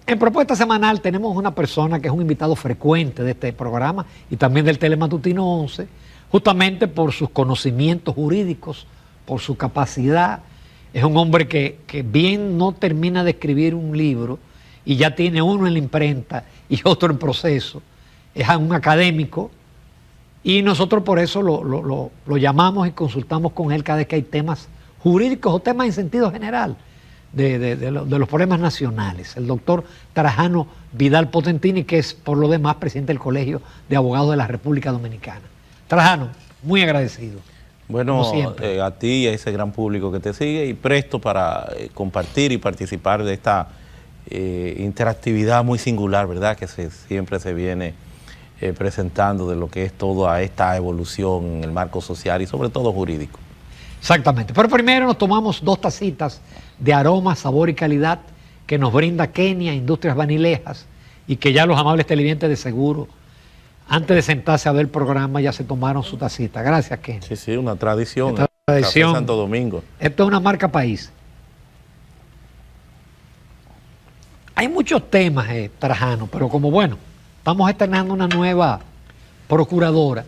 En Propuesta Semanal tenemos una persona que es un invitado frecuente de este programa y también del Telematutino 11, justamente por sus conocimientos jurídicos, por su capacidad. Es un hombre que bien no termina de escribir un libro y ya tiene uno en la imprenta y otro en proceso. Es un académico y nosotros por eso lo llamamos y consultamos con él cada vez que hay temas jurídicos o temas en sentido general de los problemas nacionales. El doctor Trajano Vidal Potentini, que es por lo demás presidente del Colegio de Abogados de la República Dominicana. Trajano, muy agradecido. Bueno, a ti y a ese gran público que te sigue y presto para compartir y participar de esta interactividad muy singular, ¿verdad? Que siempre se viene presentando de lo que es toda esta evolución en el marco social y sobre todo jurídico. Exactamente. Pero primero nos tomamos 2 tacitas de aroma, sabor y calidad que nos brinda Kenia Industrias Vanilejas y que ya los amables televidentes de seguro, antes de sentarse a ver el programa, ya se tomaron su tacita. Gracias, Kenia. Sí, sí, una tradición. Esta tradición. Café Santo Domingo. Esto es una marca país. Hay muchos temas, Trajano, pero como bueno, estamos estrenando una nueva procuradora.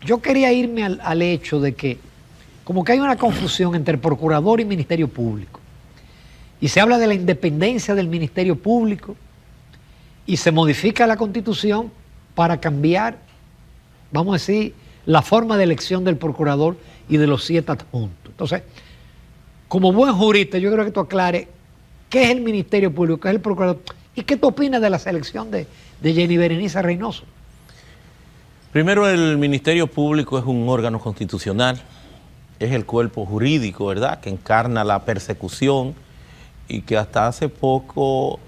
Yo quería irme al hecho de que como que hay una confusión entre el procurador y Ministerio Público. Y se habla de la independencia del Ministerio Público y se modifica la Constitución para cambiar, vamos a decir, la forma de elección del procurador y de los 7 adjuntos. Entonces, como buen jurista, yo creo que tú aclares qué es el Ministerio Público, qué es el procurador y qué tú opinas de la selección de Jenny Berenice Reynoso. Primero, el Ministerio Público es un órgano constitucional, es el cuerpo jurídico, ¿verdad?, que encarna la persecución y que hasta hace poco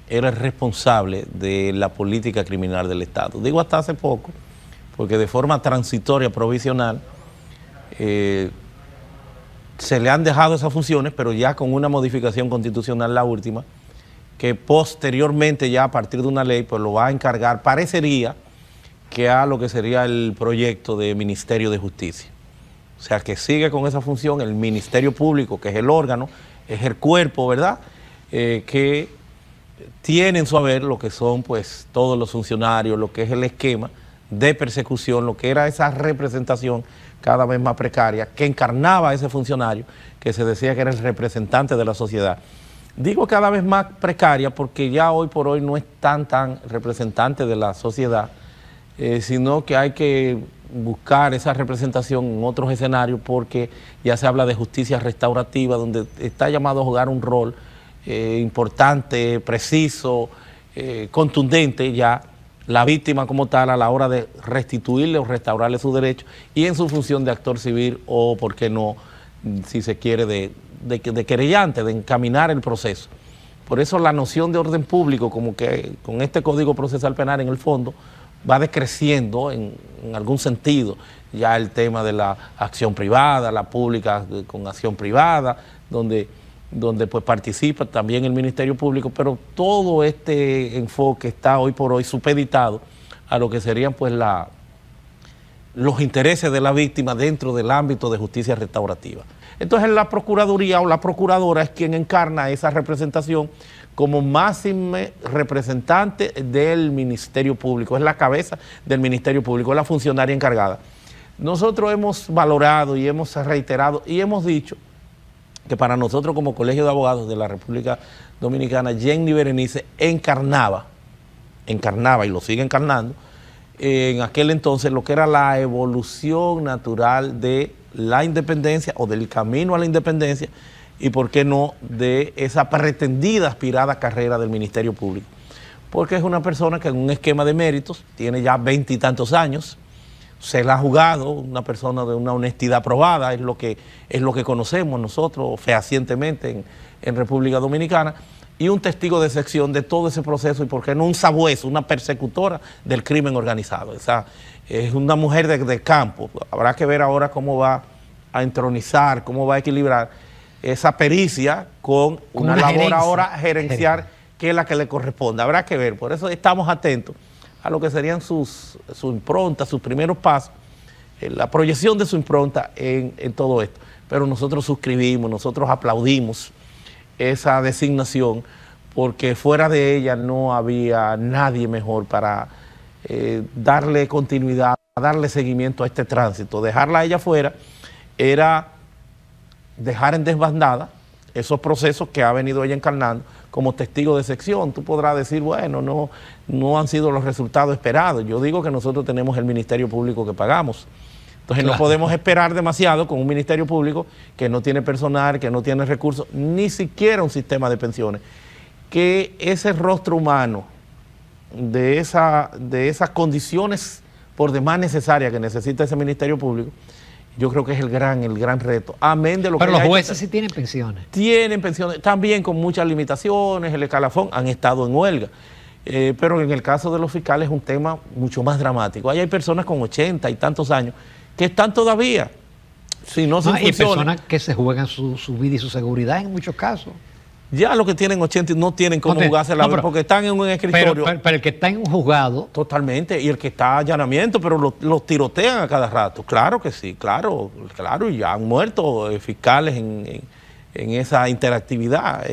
era el responsable de la política criminal del Estado. Digo hasta hace poco, porque de forma transitoria, provisional, se le han dejado esas funciones, pero ya con una modificación constitucional, la última, que posteriormente ya a partir de una ley, pues lo va a encargar, parecería que a lo que sería el proyecto de Ministerio de Justicia. O sea, que sigue con esa función el Ministerio Público, que es el órgano, es el cuerpo, ¿verdad?, que tiene en su haber lo que son pues todos los funcionarios, lo que es el esquema de persecución, lo que era esa representación cada vez más precaria, que encarnaba a ese funcionario, que se decía que era el representante de la sociedad. Digo cada vez más precaria porque ya hoy por hoy no es tan representante de la sociedad, sino que hay que buscar esa representación en otros escenarios porque ya se habla de justicia restaurativa, donde está llamado a jugar un rol importante, preciso, contundente ya la víctima como tal a la hora de restituirle o restaurarle sus derechos y en su función de actor civil o, por qué no, si se quiere, de querellante, de encaminar el proceso. Por eso la noción de orden público, como que con este Código Procesal Penal en el fondo, va decreciendo en algún sentido. Ya el tema de la acción privada, la pública con acción privada, donde pues participa también el Ministerio Público, pero todo este enfoque está hoy por hoy supeditado a lo que serían pues los intereses de la víctima dentro del ámbito de justicia restaurativa. Entonces la Procuraduría o la Procuradora es quien encarna esa representación como máximo representante del Ministerio Público, es la cabeza del Ministerio Público, es la funcionaria encargada. Nosotros hemos valorado y hemos reiterado y hemos dicho que para nosotros como Colegio de Abogados de la República Dominicana, Jenny Berenice encarnaba y lo sigue encarnando en aquel entonces lo que era la evolución natural de la independencia o del camino a la independencia y por qué no de esa pretendida aspirada carrera del Ministerio Público. Porque es una persona que en un esquema de méritos tiene ya 20 y tantos años, se la ha jugado, una persona de una honestidad probada, es lo que conocemos nosotros fehacientemente en República Dominicana, y un testigo de excepción de todo ese proceso y por qué no un sabueso, una persecutora del crimen organizado. Esa es una mujer de campo. Habrá que ver ahora cómo va a entronizar, cómo va a equilibrar esa pericia con una labor ahora gerencial que es la que le corresponde. Habrá que ver, por eso estamos atentos a lo que serían su impronta, sus primeros pasos, la proyección de su impronta en todo esto. Pero nosotros suscribimos, nosotros aplaudimos esa designación porque fuera de ella no había nadie mejor para darle continuidad, darle seguimiento a este tránsito. Dejarla a ella fuera era dejar en desbandada esos procesos que ha venido ella encarnando como testigo de sección. Tú podrás decir, bueno, no han sido los resultados esperados. Yo digo que nosotros tenemos el Ministerio Público que pagamos. Entonces no podemos esperar demasiado con un Ministerio Público que no tiene personal, que no tiene recursos, ni siquiera un sistema de pensiones. Que ese rostro humano de esas condiciones por demás necesarias que necesita ese Ministerio Público, yo creo que es el gran reto. Amén de lo Pero que los jueces sí tienen pensiones. Tienen pensiones, también con muchas limitaciones, el escalafón, han estado en huelga. Pero en el caso de los fiscales es un tema mucho más dramático. Ahí hay personas con 80 y tantos años que están todavía, si no son funciones. Y personas que se juegan su vida y su seguridad en muchos casos. Ya los que tienen 80 no tienen cómo jugarse la vida porque están en un escritorio. Pero el que está en un juzgado. Totalmente, y el que está allanamiento, pero los tirotean a cada rato. Claro que sí, claro, y ya han muerto fiscales en esa interactividad.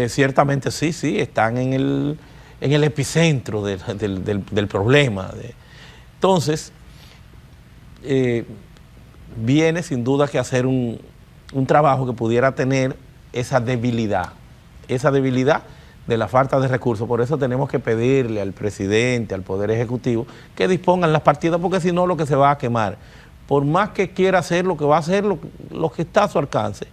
Ciertamente sí, están en el epicentro del problema. Entonces, viene sin duda que hacer un trabajo que pudiera tener esa debilidad de la falta de recursos. Por eso tenemos que pedirle al presidente, al Poder Ejecutivo, que dispongan las partidas, porque si no lo que se va a quemar. Por más que quiera hacer lo que va a hacer, lo que está a su alcance,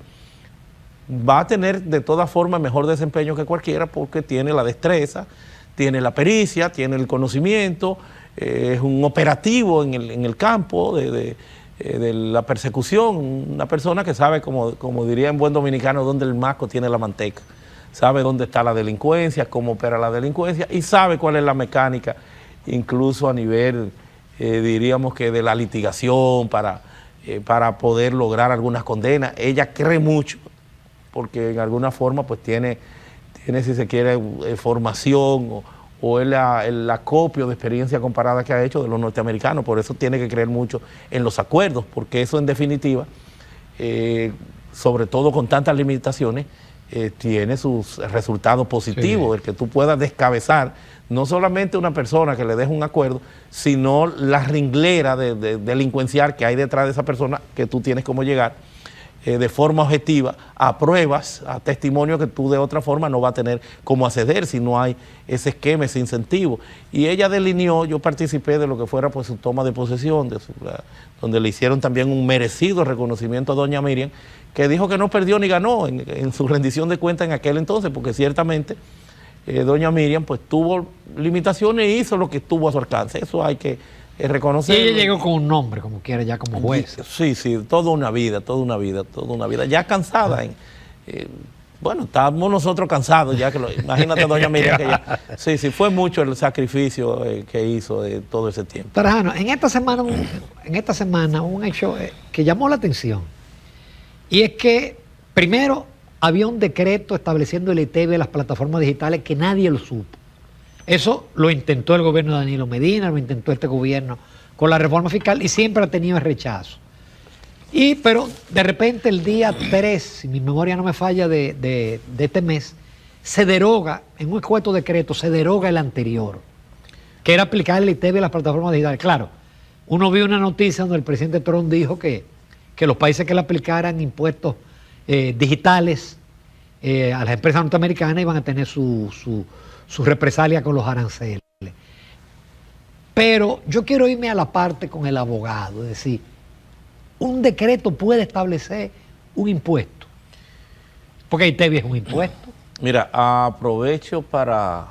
va a tener de todas formas mejor desempeño que cualquiera, porque tiene la destreza, tiene la pericia, tiene el conocimiento, es un operativo en el campo de la persecución, una persona que sabe, como diría en buen dominicano, dónde el maco tiene la manteca, sabe dónde está la delincuencia, cómo opera la delincuencia y sabe cuál es la mecánica, incluso a nivel, diríamos que de la litigación para poder lograr algunas condenas. Ella cree mucho, porque en alguna forma pues tiene si se quiere, formación o el acopio de experiencia comparada que ha hecho de los norteamericanos. Por eso tiene que creer mucho en los acuerdos, porque eso en definitiva, sobre todo con tantas limitaciones, tiene sus resultados positivos. Sí. El que tú puedas descabezar no solamente una persona que le deje un acuerdo, sino la ringlera de delincuencial que hay detrás de esa persona, que tú tienes cómo llegar de forma objetiva a pruebas, a testimonios que tú de otra forma no vas a tener cómo acceder si no hay ese esquema, ese incentivo. Y ella delineó, yo participé de lo que fuera pues su toma de posesión, donde le hicieron también un merecido reconocimiento a doña Miriam, que dijo que no perdió ni ganó en su rendición de cuentas en aquel entonces, porque ciertamente doña Miriam pues tuvo limitaciones e hizo lo que estuvo a su alcance. Eso hay que reconocer. Y ella llegó con un nombre, como quiera, ya como juez. Sí, toda una vida, ya cansada. Bueno, estábamos nosotros cansados ya, imagínate doña Miriam, que ya, sí, fue mucho el sacrificio que hizo de todo ese tiempo. Tarajano, en esta semana un hecho que llamó la atención, y es que primero había un decreto estableciendo el ITV de las plataformas digitales que nadie lo supo. Eso lo intentó el gobierno de Danilo Medina, lo intentó este gobierno con la reforma fiscal y siempre ha tenido el rechazo. Pero de repente el día 3, si mi memoria no me falla, de este mes, se deroga, en un escueto decreto, se deroga el anterior, que era aplicar el ITV a las plataformas digitales. Claro, uno vio una noticia donde el presidente Trump dijo que los países que le aplicaran impuestos digitales a las empresas norteamericanas iban a tener su represalia con los aranceles. Pero yo quiero irme a la parte con el abogado, es decir, un decreto puede establecer un impuesto, porque ITV es un impuesto. Mira, aprovecho para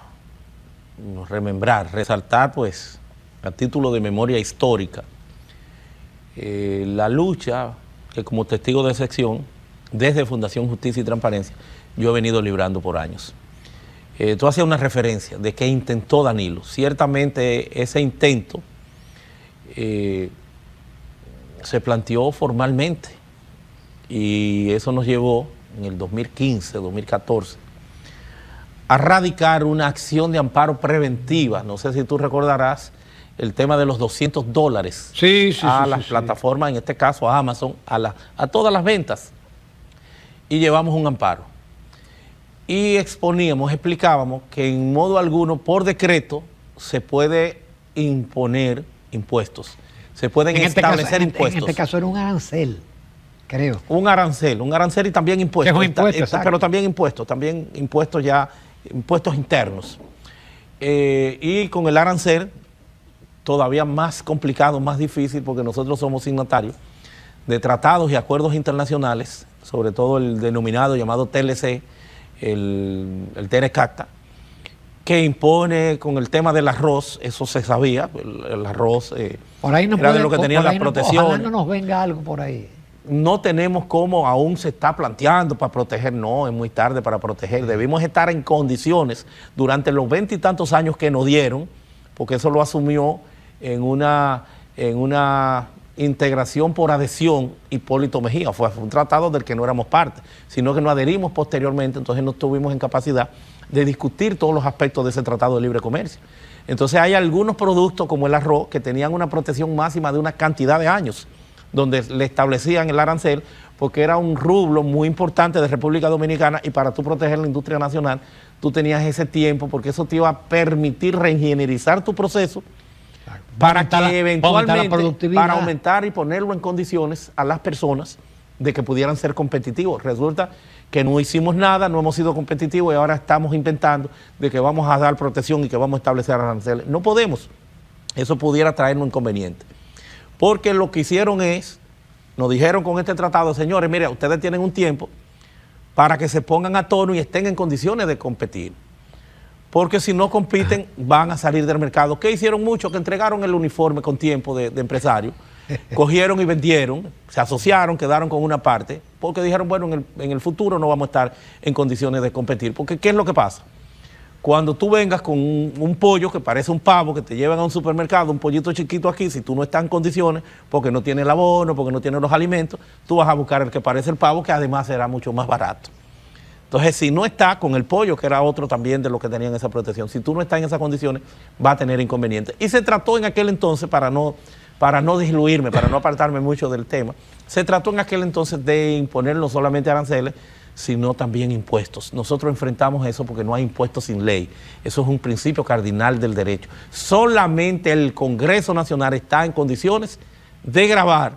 resaltar pues a título de memoria histórica la lucha que como testigo de sección desde Fundación Justicia y Transparencia yo he venido librando por años. Tú hacías una referencia de que intentó Danilo. Ciertamente ese intento se planteó formalmente y eso nos llevó en el 2015, 2014 a radicar una acción de amparo preventiva. No sé si tú recordarás el tema de los $200 a las plataformas, en este caso a Amazon, a todas las ventas, y llevamos un amparo. y explicábamos que en modo alguno, por decreto, se puede imponer impuestos. Se pueden establecer impuestos. En este caso era un arancel, creo. Un arancel y también impuestos. Es un impuesto, pero también impuestos ya, impuestos internos. Y con el arancel, todavía más complicado, más difícil, porque nosotros somos signatarios de tratados y acuerdos internacionales, sobre todo el denominado llamado TLC, el TNCACTA, que impone con el tema del arroz, eso se sabía, el arroz por ahí no era puede, de lo que tenían las protecciones. Ojalá no nos venga algo por ahí. No tenemos cómo, aún se está planteando para proteger, no, es muy tarde para proteger. Debimos estar en condiciones durante los 20 y tantos años que nos dieron, porque eso lo asumió en una integración por adhesión Hipólito Mejía. Fue un tratado del que no éramos parte, sino que nos adherimos posteriormente, entonces no estuvimos en capacidad de discutir todos los aspectos de ese tratado de libre comercio. Entonces hay algunos productos como el arroz que tenían una protección máxima de una cantidad de años, donde le establecían el arancel, porque era un rublo muy importante de República Dominicana, y para tú proteger la industria nacional, tú tenías ese tiempo, porque eso te iba a permitir reingenierizar tu proceso, para que eventualmente, para aumentar y ponerlo en condiciones a las personas de que pudieran ser competitivos. Resulta que no hicimos nada, no hemos sido competitivos y ahora estamos inventando de que vamos a dar protección y que vamos a establecer aranceles. No podemos. Eso pudiera traernos inconveniente. Porque lo que hicieron es, nos dijeron con este tratado, señores, mire, ustedes tienen un tiempo para que se pongan a tono y estén en condiciones de competir. Porque si no compiten, van a salir del mercado. ¿Qué hicieron muchos? Que entregaron el uniforme con tiempo de empresario, cogieron y vendieron, se asociaron, quedaron con una parte, porque dijeron, bueno, en el futuro no vamos a estar en condiciones de competir. Porque ¿qué es lo que pasa? Cuando tú vengas con un pollo que parece un pavo, que te llevan a un supermercado, un pollito chiquito aquí, si tú no estás en condiciones, porque no tiene el abono, porque no tiene los alimentos, tú vas a buscar el que parece el pavo, que además será mucho más barato. Entonces, si no está con el pollo, que era otro también de los que tenían esa protección, si tú no estás en esas condiciones, va a tener inconvenientes. Y se trató en aquel entonces, para no disluirme, para no apartarme mucho del tema, se trató en aquel entonces de imponer no solamente aranceles, sino también impuestos. Nosotros enfrentamos eso porque no hay impuestos sin ley. Eso es un principio cardinal del derecho. Solamente el Congreso Nacional está en condiciones de gravar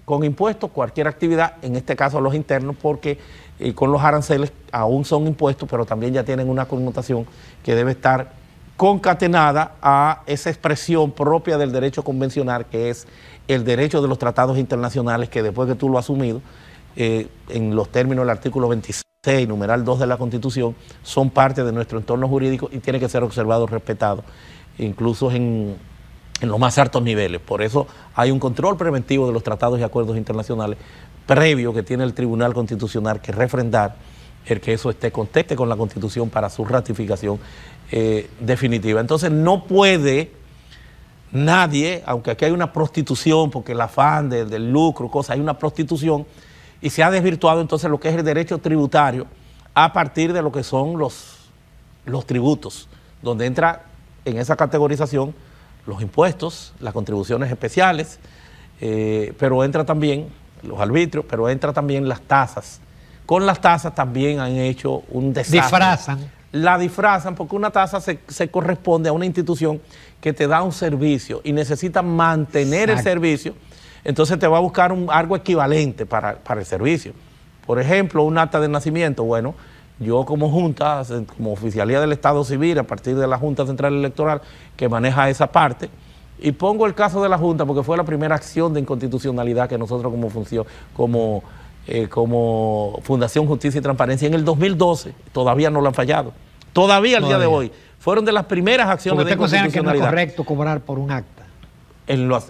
con impuestos cualquier actividad, en este caso los internos, porque con los aranceles aún son impuestos, pero también ya tienen una connotación que debe estar concatenada a esa expresión propia del derecho convencional, que es el derecho de los tratados internacionales, que después que tú lo has asumido, en los términos del artículo 26, numeral 2 de la Constitución, son parte de nuestro entorno jurídico y tiene que ser observado, respetado, incluso en los más altos niveles. Por eso hay un control preventivo de los tratados y acuerdos internacionales previo que tiene el Tribunal Constitucional que refrendar el que eso conteste con la Constitución para su ratificación definitiva. Entonces no puede nadie, aunque aquí hay una prostitución, porque el afán del lucro, hay una prostitución, y se ha desvirtuado entonces lo que es el derecho tributario a partir de lo que son los tributos, donde entra en esa categorización los impuestos, las contribuciones especiales, pero entra también los arbitrios, pero entra también las tasas. Con las tasas también han hecho un desastre. Disfrazan. La disfrazan porque una tasa se corresponde a una institución que te da un servicio y necesita mantener el servicio, entonces te va a buscar algo equivalente para el servicio. Por ejemplo, un acta de nacimiento, bueno, yo como Junta, como Oficialía del Estado Civil, a partir de la Junta Central Electoral que maneja esa parte, y pongo el caso de la Junta porque fue la primera acción de inconstitucionalidad que nosotros como Fundación Justicia y Transparencia en el 2012, todavía no lo han fallado. Todavía al día de hoy. Fueron de las primeras acciones de inconstitucionalidad. ¿Usted considera que no es correcto cobrar por un acta?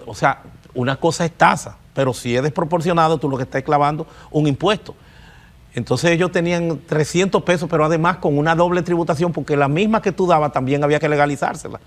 O sea, una cosa es tasa, pero si es desproporcionado, tú lo que estás clavando un impuesto. Entonces ellos tenían 300 pesos, pero además con una doble tributación, porque la misma que tú dabas también había que legalizársela.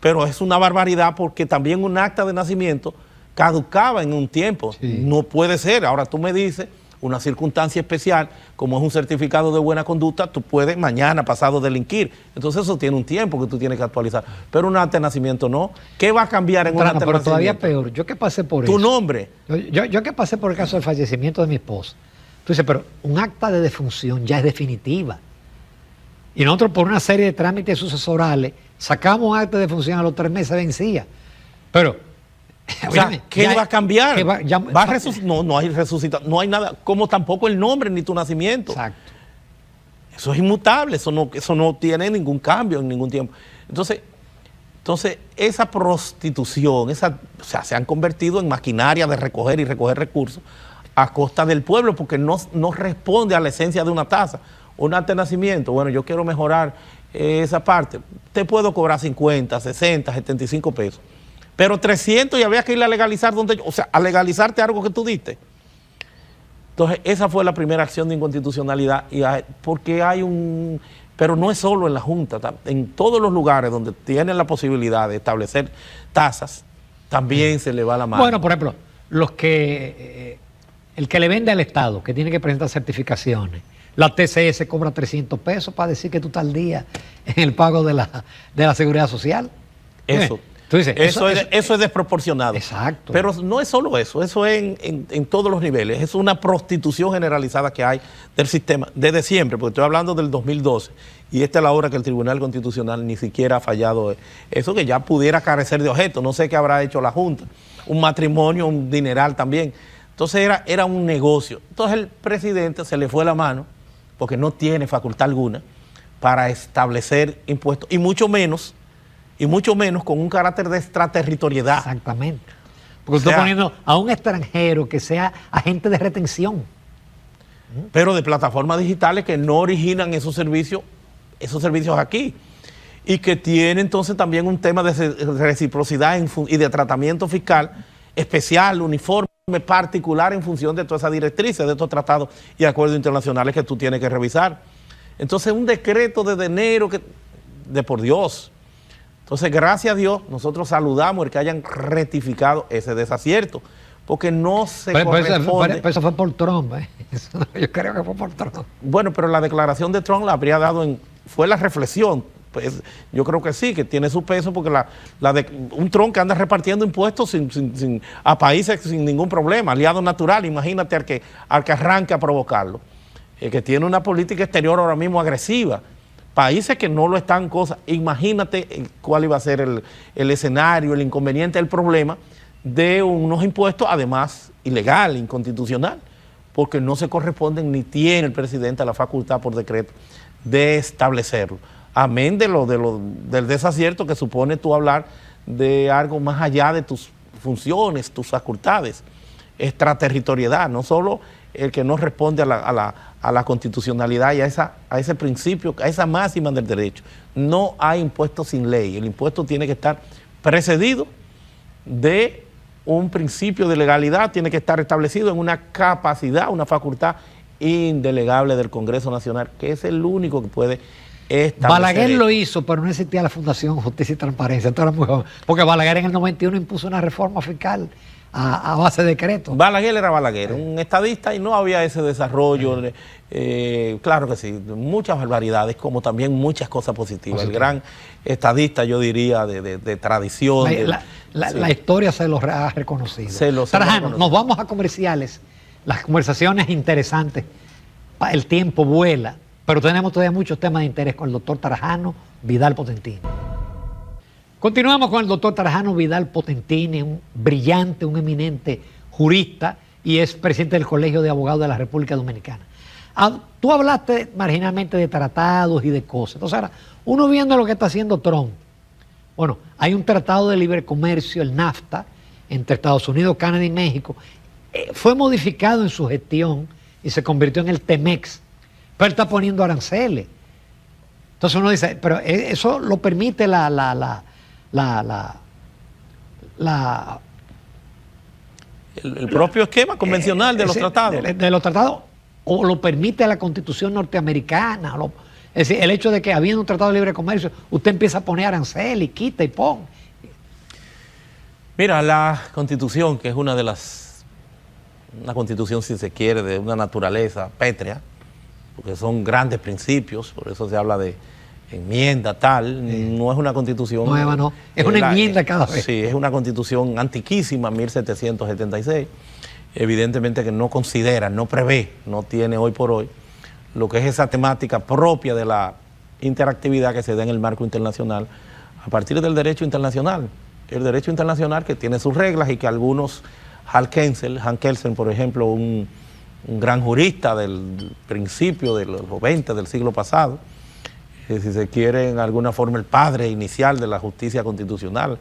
Pero es una barbaridad porque también un acta de nacimiento caducaba en un tiempo. Sí. No puede ser. Ahora tú me dices una circunstancia especial, como es un certificado de buena conducta, tú puedes mañana, pasado, delinquir. Entonces eso tiene un tiempo que tú tienes que actualizar. Pero un acta de nacimiento no. ¿Qué va a cambiar en un acta de nacimiento? Pero todavía peor. Yo que pasé por eso. Tu nombre. Yo que pasé por el caso del fallecimiento de mi esposa. Tú dices, pero un acta de defunción ya es definitiva. Y nosotros por una serie de trámites sucesorales sacamos un acta de función a los 3 meses vencía. Pero, o sea, ¿qué va a cambiar? No hay resucitación, no hay nada, como tampoco el nombre ni tu nacimiento. Exacto. Eso es inmutable, eso no tiene ningún cambio en ningún tiempo. Entonces esa prostitución, o sea, se han convertido en maquinaria de recoger y recoger recursos a costa del pueblo, porque no responde a la esencia de una tasa. Un acta de nacimiento, bueno, yo quiero mejorar esa parte, te puedo cobrar 50, 60, 75 pesos, pero 300 y había que ir a legalizar, o sea, a legalizarte algo que tú diste. Entonces, esa fue la primera acción de inconstitucionalidad, porque pero no es solo en la Junta, en todos los lugares donde tienen la posibilidad de establecer tasas, también se le va la mano. Bueno, por ejemplo, el que le vende al Estado, que tiene que presentar certificaciones, la TCS cobra 300 pesos para decir que tú estás al día en el pago de la seguridad social. Eso. Entonces, eso es desproporcionado. Exacto. Pero no es solo eso es en todos los niveles. Es una prostitución generalizada que hay del sistema desde siempre, porque estoy hablando del 2012 y esta es la hora que el Tribunal Constitucional ni siquiera ha fallado. Eso que ya pudiera carecer de objeto, no sé qué habrá hecho la Junta. Un matrimonio, un dineral también. Entonces era un negocio. Entonces el presidente se le fue la mano, porque no tiene facultad alguna para establecer impuestos, y mucho menos con un carácter de extraterritorialidad. Exactamente. Porque estoy poniendo a un extranjero que sea agente de retención. Pero de plataformas digitales que no originan esos servicios aquí. Y que tiene entonces también un tema de reciprocidad y de tratamiento fiscal especial, uniforme, particular en función de todas esas directrices, de estos tratados y acuerdos internacionales que tú tienes que revisar. Entonces un decreto de enero de por Dios. Entonces, gracias a Dios, nosotros saludamos el que hayan rectificado ese desacierto, porque no se corresponde. Pero eso fue por Trump, ¿eh? Yo creo que fue por Trump. Bueno, pero la declaración de Trump la habría dado fue la reflexión. Pues, yo creo que sí, que tiene su peso, porque un Trump que anda repartiendo impuestos a países sin ningún problema, aliado natural, imagínate al que arranca a provocarlo, que tiene una política exterior ahora mismo agresiva. Países que no lo están imagínate cuál iba a ser el escenario, el inconveniente, el problema de unos impuestos, además ilegal, inconstitucional, porque no se corresponden ni tiene el presidente la facultad por decreto de establecerlo. Amén del desacierto que supone tú hablar de algo más allá de tus funciones, tus facultades, extraterritorialidad, no solo el que no responde a la constitucionalidad y a ese principio, a esa máxima del derecho. No hay impuesto sin ley. El impuesto tiene que estar precedido de un principio de legalidad, tiene que estar establecido en una capacidad, una facultad indelegable del Congreso Nacional, que es el único que puede establecer. Balaguer lo hizo, pero no existía la Fundación Justicia y Transparencia. Porque Balaguer en el 91 impuso una reforma fiscal a base de decreto. Balaguer era Balaguer, un estadista, y no había ese desarrollo. Claro que sí, muchas barbaridades, como también muchas cosas positivas. El gran estadista, yo diría, de tradición. La historia se lo ha reconocido. Trajano, nos vamos a comerciales. Las conversaciones interesantes. El tiempo vuela, pero tenemos todavía muchos temas de interés con el doctor Trajano Vidal Potentini. Continuamos con el doctor Trajano Vidal Potentini, un brillante, un eminente jurista y es presidente del Colegio de Abogados de la República Dominicana. Tú hablaste marginalmente de tratados y de cosas. Entonces ahora, uno viendo lo que está haciendo Trump, bueno, hay un tratado de libre comercio, el NAFTA, entre Estados Unidos, Canadá y México. Fue modificado en su gestión y se convirtió en el TEMEX, pero él está poniendo aranceles. Entonces uno dice, pero eso lo permite el propio esquema convencional de los tratados. De los tratados, o lo permite la Constitución norteamericana. Es decir, el hecho de que habiendo un tratado de libre comercio, usted empieza a poner arancel y quita y pon. Mira, la Constitución, que es una Constitución, si se quiere, de una naturaleza pétrea, porque son grandes principios, por eso se habla de enmienda tal, no es una Constitución nueva, no, es una enmienda cada vez. Sí, es una Constitución antiquísima, 1776, evidentemente que no considera, no prevé, no tiene hoy por hoy lo que es esa temática propia de la interactividad que se da en el marco internacional a partir del derecho internacional. El derecho internacional que tiene sus reglas y que algunos, Han Kelsen, por ejemplo, un gran jurista del principio de los 20 del siglo pasado, si se quiere en alguna forma el padre inicial de la justicia constitucional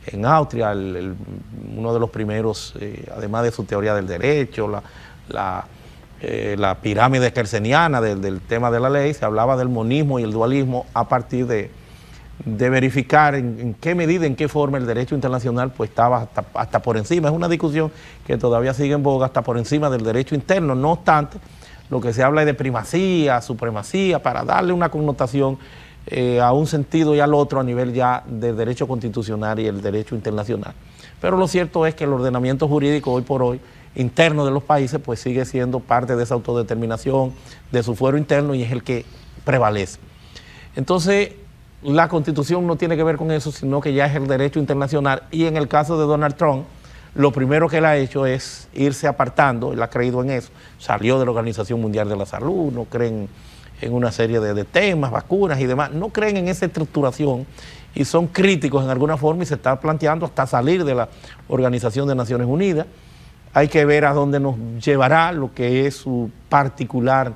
en Austria, uno de los primeros, además de su teoría del derecho, la pirámide kelseniana del tema de la ley, se hablaba del monismo y el dualismo a partir de verificar en qué medida, en qué forma el derecho internacional pues estaba hasta por encima. Es una discusión que todavía sigue en boga, hasta por encima del derecho interno. No obstante, lo que se habla es de primacía, supremacía, para darle una connotación a un sentido y al otro a nivel ya del derecho constitucional y el derecho internacional. Pero lo cierto es que el ordenamiento jurídico hoy por hoy interno de los países pues sigue siendo parte de esa autodeterminación, de su fuero interno, y es el que prevalece. Entonces, la Constitución no tiene que ver con eso, sino que ya es el derecho internacional, y en el caso de Donald Trump, lo primero que él ha hecho es irse apartando. Él ha creído en eso, salió de la Organización Mundial de la Salud, no creen en una serie de temas, vacunas y demás, no creen en esa estructuración y son críticos en alguna forma, y se está planteando hasta salir de la Organización de Naciones Unidas. Hay que ver a dónde nos llevará lo que es su particular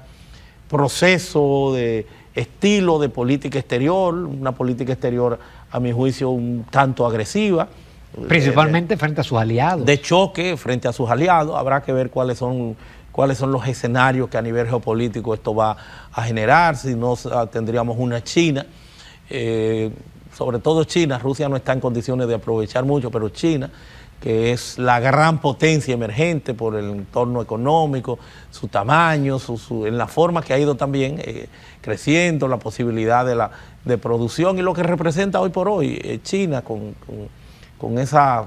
proceso de estilo de política exterior, una política exterior a mi juicio un tanto agresiva. Principalmente frente a sus aliados. De choque frente a sus aliados. Habrá que ver cuáles son los escenarios que a nivel geopolítico esto va a generar. Si no, tendríamos una China, sobre todo China. Rusia no está en condiciones de aprovechar mucho, pero China, que es la gran potencia emergente por el entorno económico, su tamaño, en la forma que ha ido también creciendo, la posibilidad de producción y lo que representa hoy por hoy China con esa,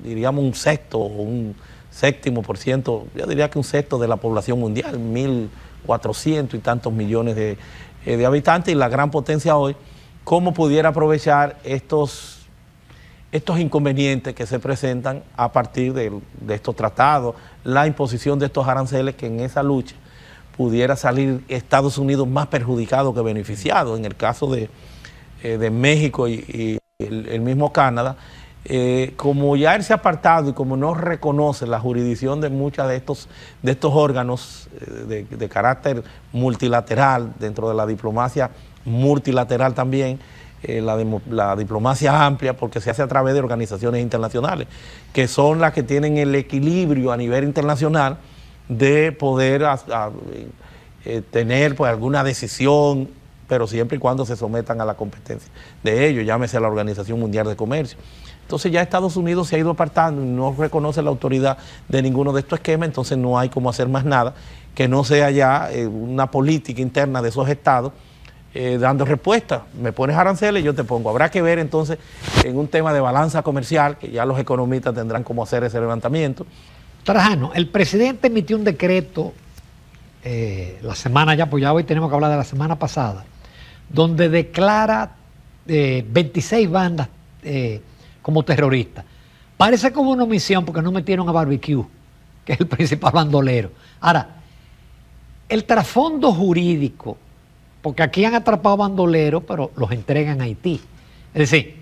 diríamos, un sexto o un séptimo por ciento, yo diría que un sexto de la población mundial, 1.400 y tantos millones de habitantes, y la gran potencia hoy, cómo pudiera aprovechar estos inconvenientes que se presentan a partir de estos tratados, la imposición de estos aranceles, que en esa lucha pudiera salir Estados Unidos más perjudicado que beneficiado. En el caso de México y el mismo Canadá, como ya él se ha apartado y como no reconoce la jurisdicción de muchos de estos órganos de carácter multilateral, dentro de la diplomacia multilateral también, la diplomacia amplia, porque se hace a través de organizaciones internacionales, que son las que tienen el equilibrio a nivel internacional de poder tener pues alguna decisión, pero siempre y cuando se sometan a la competencia de ellos, llámese a la Organización Mundial de Comercio. Entonces ya Estados Unidos se ha ido apartando y no reconoce la autoridad de ninguno de estos esquemas, entonces no hay cómo hacer más nada que no sea ya una política interna de esos estados dando respuesta. Me pones aranceles y yo te pongo. Habrá que ver entonces en un tema de balanza comercial, que ya los economistas tendrán cómo hacer ese levantamiento. Trajano, el presidente emitió un decreto la semana ya, pues ya hoy tenemos que hablar de la semana pasada, donde declara 26 bandas como terroristas. Parece como una omisión porque no metieron a Barbecue, que es el principal bandolero. Ahora, el trasfondo jurídico, porque aquí han atrapado bandoleros, pero los entregan a Haití. Es decir,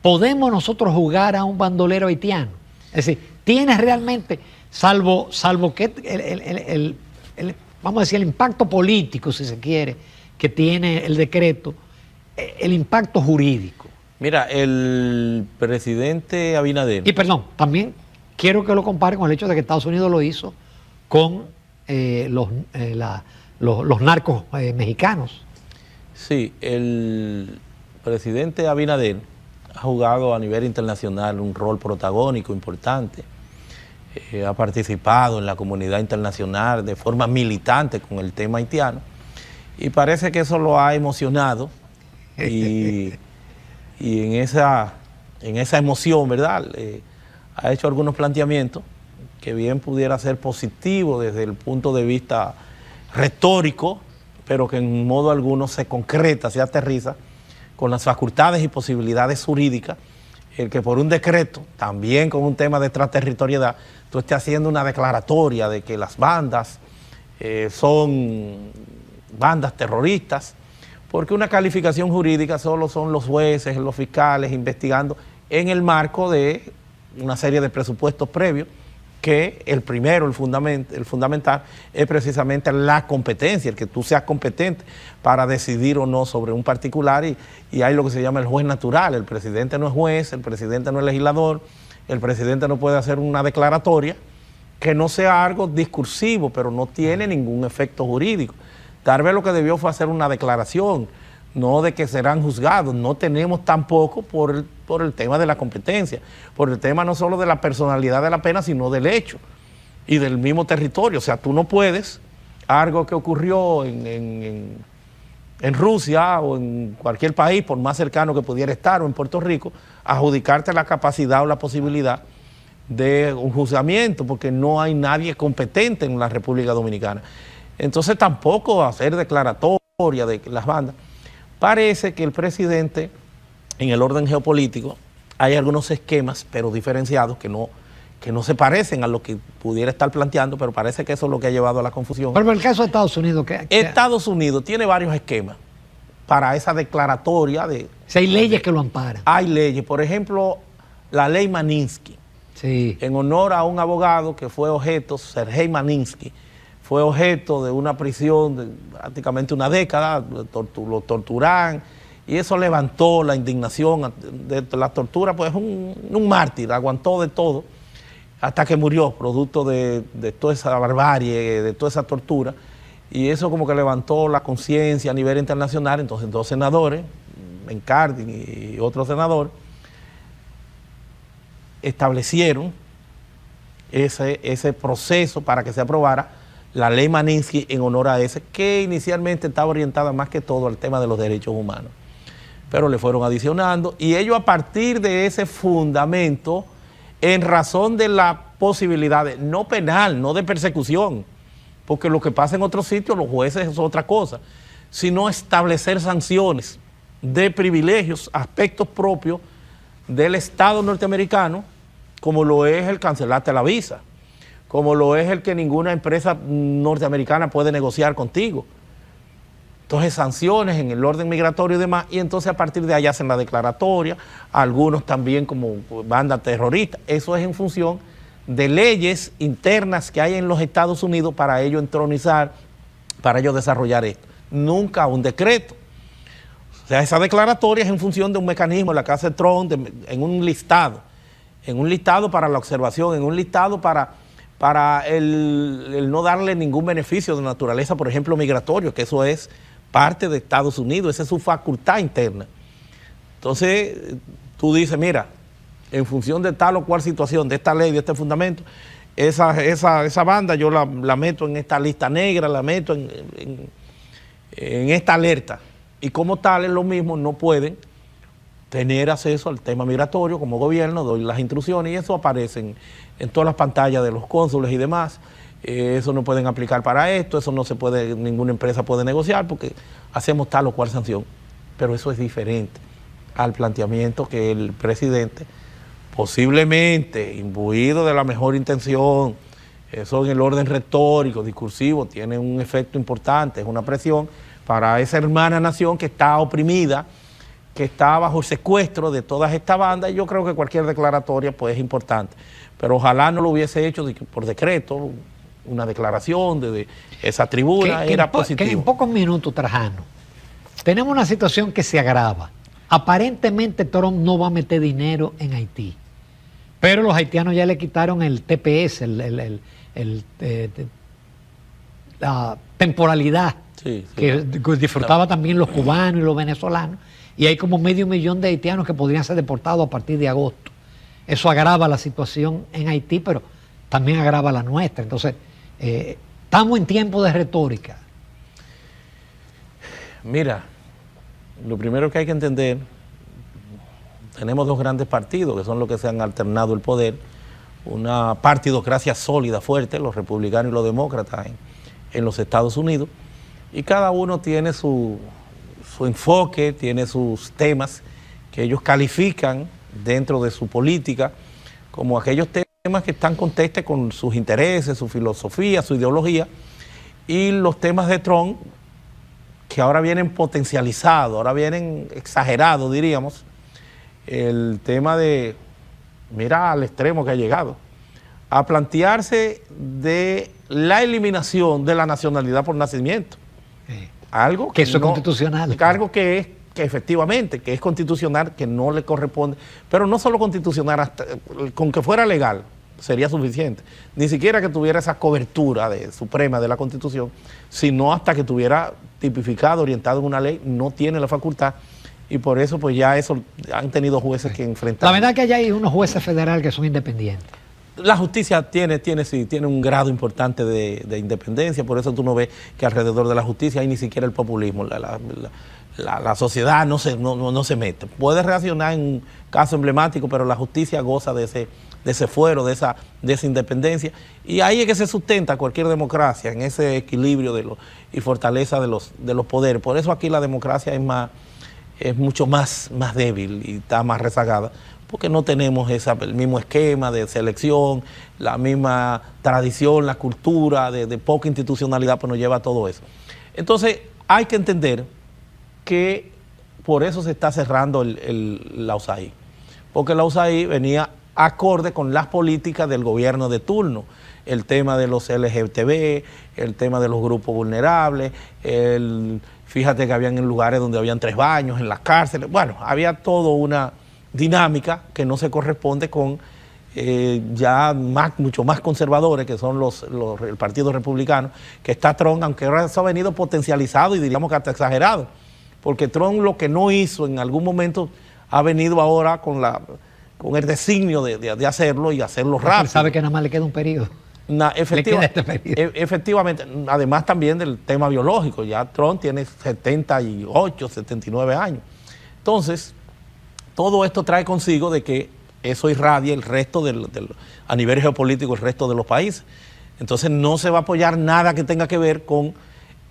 ¿podemos nosotros jugar a un bandolero haitiano? Es decir, ¿tiene realmente, salvo que vamos a decir, el impacto político, si se quiere, que tiene el decreto, el impacto jurídico? Mira, el presidente Abinader... Y perdón, también quiero que lo compare con el hecho de que Estados Unidos lo hizo con los narcos mexicanos. Sí, el presidente Abinader ha jugado a nivel internacional un rol protagónico importante, ha participado en la comunidad internacional de forma militante con el tema haitiano, y parece que eso lo ha emocionado y en esa emoción, ¿verdad? Ha hecho algunos planteamientos que bien pudiera ser positivo desde el punto de vista retórico, pero que en modo alguno se concreta, se aterriza con las facultades y posibilidades jurídicas, el que por un decreto, también con un tema de extraterritorialidad, tú estés haciendo una declaratoria de que las bandas son bandas terroristas, porque una calificación jurídica solo son los jueces, los fiscales investigando en el marco de una serie de presupuestos previos, que el primero, el fundamental, es precisamente la competencia, el que tú seas competente para decidir o no sobre un particular, y hay lo que se llama el juez natural. El presidente no es juez, el presidente no es legislador, el presidente no puede hacer una declaratoria que no sea algo discursivo, pero no tiene ningún efecto jurídico. Tal vez lo que debió fue hacer una declaración, no de que serán juzgados. No tenemos tampoco por el tema de la competencia, por el tema no solo de la personalidad de la pena, sino del hecho y del mismo territorio. O sea, tú no puedes, algo que ocurrió en Rusia o en cualquier país, por más cercano que pudiera estar, o en Puerto Rico, adjudicarte la capacidad o la posibilidad de un juzgamiento, porque no hay nadie competente en la República Dominicana. Entonces tampoco hacer declaratoria de las bandas. Parece que el presidente, en el orden geopolítico, hay algunos esquemas, pero diferenciados, que no se parecen a lo que pudiera estar planteando, pero parece que eso es lo que ha llevado a la confusión. Pero en el caso de Estados Unidos, ¿qué? Estados Unidos tiene varios esquemas para esa declaratoria de... Si hay leyes que lo amparan. Hay leyes, por ejemplo, la ley Magnitsky, sí, en honor a un abogado que fue objeto, Sergei Magnitsky, fue objeto de una prisión de prácticamente una década, lo torturan, y eso levantó la indignación de la tortura. Pues un mártir, aguantó de todo, hasta que murió, producto de toda esa barbarie, de toda esa tortura, y eso como que levantó la conciencia a nivel internacional. Entonces 2 senadores, McCarthy y otro senador, establecieron ese proceso para que se aprobara la ley Magnitsky en honor a ese, que inicialmente estaba orientada más que todo al tema de los derechos humanos, pero le fueron adicionando, y ellos, a partir de ese fundamento, en razón de la posibilidad de, no penal, no de persecución, porque lo que pasa en otros sitios, los jueces, es otra cosa, sino establecer sanciones de privilegios, aspectos propios del Estado norteamericano, como lo es el cancelarte la visa, como lo es el que ninguna empresa norteamericana puede negociar contigo. Entonces, sanciones en el orden migratorio y demás, y entonces a partir de allá hacen la declaratoria, algunos también como banda terrorista. Eso es en función de leyes internas que hay en los Estados Unidos para ellos entronizar, para ellos desarrollar esto. Nunca un decreto. O sea, esa declaratoria es en función de un mecanismo en la Casa de Trump, en un listado para la observación, en un listado para el no darle ningún beneficio de naturaleza, por ejemplo, migratorio, que eso es parte de Estados Unidos, esa es su facultad interna. Entonces, tú dices, mira, en función de tal o cual situación, de esta ley, de este fundamento, esa banda yo la meto en esta lista negra, la meto en esta alerta, y como tales, lo mismo, no pueden tener acceso al tema migratorio como gobierno, doy las instrucciones, y eso aparece en todas las pantallas de los cónsules y demás. Eso no pueden aplicar para esto, eso no se puede, ninguna empresa puede negociar porque hacemos tal o cual sanción. Pero eso es diferente al planteamiento que el presidente, posiblemente imbuido de la mejor intención, eso en el orden retórico, discursivo, tiene un efecto importante, es una presión para esa hermana nación que está oprimida, que está bajo el secuestro de todas estas bandas, y yo creo que cualquier declaratoria pues es importante. Pero ojalá no lo hubiese hecho por decreto, una declaración de esa tribuna, era positivo. Que en pocos minutos, Trajano, tenemos una situación que se agrava. Aparentemente Trump no va a meter dinero en Haití, pero los haitianos ya le quitaron el TPS, la temporalidad que disfrutaban también los cubanos y los venezolanos, y hay como 500,000 de haitianos que podrían ser deportados a partir de agosto. Eso agrava la situación en Haití, pero también agrava la nuestra. Entonces, estamos en tiempo de retórica. Mira, lo primero que hay que entender, tenemos 2 grandes partidos que son los que se han alternado el poder, una partidocracia sólida, fuerte, los republicanos y los demócratas en los Estados Unidos, y cada uno tiene su enfoque, tiene sus temas que ellos califican dentro de su política como aquellos temas que están contestes con sus intereses, su filosofía, su ideología, y los temas de Trump que ahora vienen potencializados, ahora vienen exagerados, diríamos, el tema de, mira al extremo que ha llegado, a plantearse de la eliminación de la nacionalidad por nacimiento. Algo que eso es constitucional. Algo que efectivamente, que es constitucional, que no le corresponde, pero no solo constitucional, hasta, con que fuera legal sería suficiente, ni siquiera que tuviera esa cobertura suprema de la Constitución, sino hasta que tuviera tipificado, orientado en una ley, no tiene la facultad, y por eso pues ya eso han tenido jueces que enfrentar. La verdad que allá hay unos jueces federales que son independientes. La justicia tiene un grado importante de independencia, por eso tú no ves que alrededor de la justicia hay ni siquiera el populismo, la sociedad no se mete. Puede reaccionar en un caso emblemático, pero la justicia goza de ese fuero, de esa independencia, y ahí es que se sustenta cualquier democracia, en ese equilibrio y fortaleza de los poderes. Por eso aquí la democracia es mucho más débil y está más rezagada, porque no tenemos el mismo esquema de selección, la misma tradición, la cultura de poca institucionalidad, pues nos lleva a todo eso. Entonces hay que entender que por eso se está cerrando la USAID, porque la USAID venía acorde con las políticas del gobierno de turno, el tema de los LGTB, el tema de los grupos vulnerables, fíjate que habían en lugares donde habían 3 baños, en las cárceles, bueno, había toda una dinámica que no se corresponde con mucho más conservadores, que son el Partido Republicano, que está Trump, aunque ahora eso ha venido potencializado y diríamos que hasta exagerado, porque Trump lo que no hizo en algún momento ha venido ahora con el designio de hacerlo y hacerlo rápido. Él sabe que nada más le queda un periodo. Efectivamente, además también del tema biológico, ya Trump tiene 78, 79 años. Entonces, todo esto trae consigo de que eso irradia el resto a nivel geopolítico, el resto de los países. Entonces no se va a apoyar nada que tenga que ver con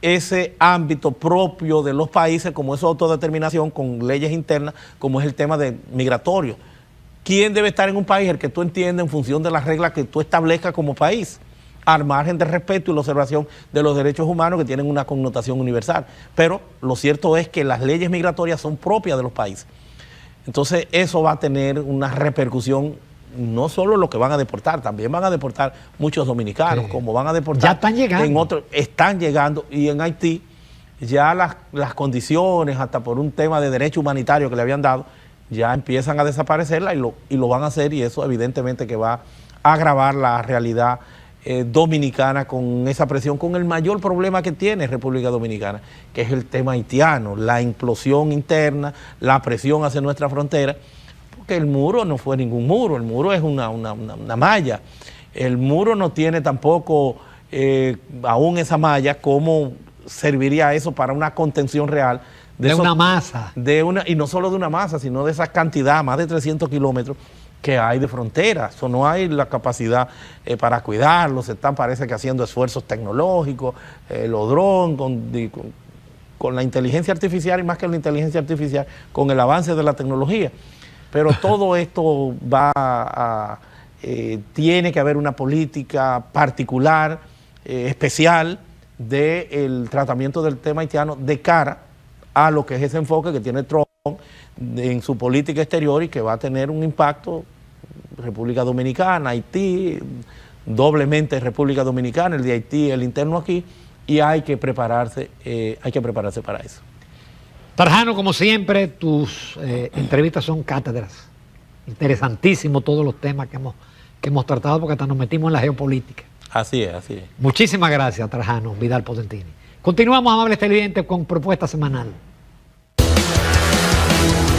ese ámbito propio de los países, como es autodeterminación, con leyes internas, como es el tema migratorio. ¿Quién debe estar en un país? El que tú entiendas en función de las reglas que tú establezcas como país, al margen del respeto y la observación de los derechos humanos que tienen una connotación universal. Pero lo cierto es que las leyes migratorias son propias de los países. Entonces eso va a tener una repercusión, no solo lo que van a deportar, también van a deportar muchos dominicanos, como van a deportar. Ya están llegando. En otros, están llegando, y en Haití ya las condiciones, hasta por un tema de derecho humanitario que le habían dado, ya empiezan a desaparecerla y lo van a hacer, y eso evidentemente que va a agravar la realidad dominicana con esa presión, con el mayor problema que tiene República Dominicana, que es el tema haitiano, la implosión interna, la presión hacia nuestra frontera, porque el muro no fue ningún muro, el muro es una malla, el muro no tiene tampoco aún esa malla, ¿cómo serviría eso para una contención real? De una masa. Y no solo de una masa, sino de esa cantidad, más de 300 kilómetros que hay de frontera. Eso no hay la capacidad para cuidarlo. Se están, parece que, haciendo esfuerzos tecnológicos, los drones, con la inteligencia artificial, y más que la inteligencia artificial, con el avance de la tecnología. Pero todo esto tiene que haber una política particular, especial, del tratamiento del tema haitiano de cara a lo que es ese enfoque que tiene Trump en su política exterior, y que va a tener un impacto República Dominicana, Haití, doblemente República Dominicana, el de Haití, el interno aquí, y hay que prepararse para eso. Tarjano, como siempre, tus entrevistas son cátedras. Interesantísimo todos los temas que hemos tratado, porque hasta nos metimos en la geopolítica. Así es, así es. Muchísimas gracias, Tarjano Vidal Potentini. Continuamos, amables televidentes, con Propuesta Semanal.